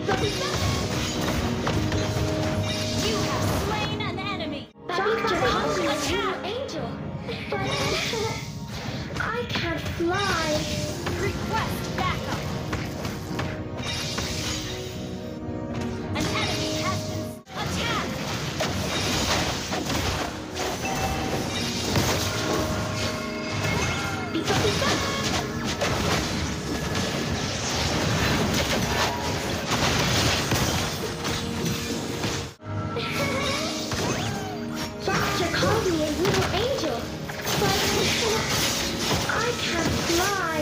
You have slain an enemy. Dr. Holly, Attack! angel. But I can't fly. Request backup. An enemy has been attacked. Pika pika. Doctor called me a little angel, but I can't fly.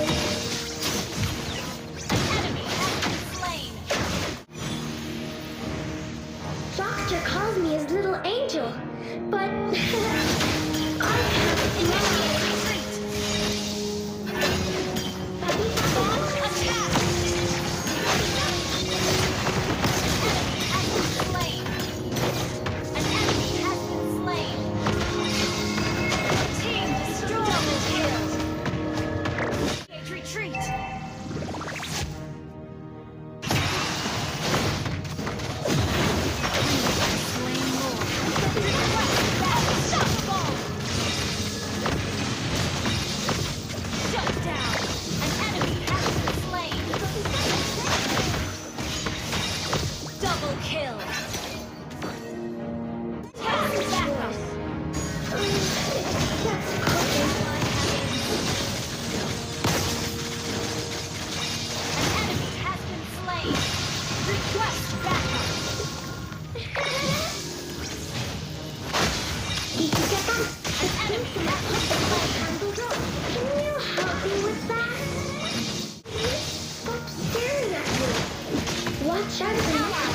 An enemy has been slain. Doctor calls me his little angel, but I can't fly. Initiate retreat. Launch attack. An enemy has been slain. Team destroy double kill. Retreat. Slain more. Unstoppable. Shut down. An enemy has been slain. Double kill. Task backup. That's cooking. An enemy has been slain. Request backup. An enemy has been slain. Can you help me with that? Stop staring at me. Watch out for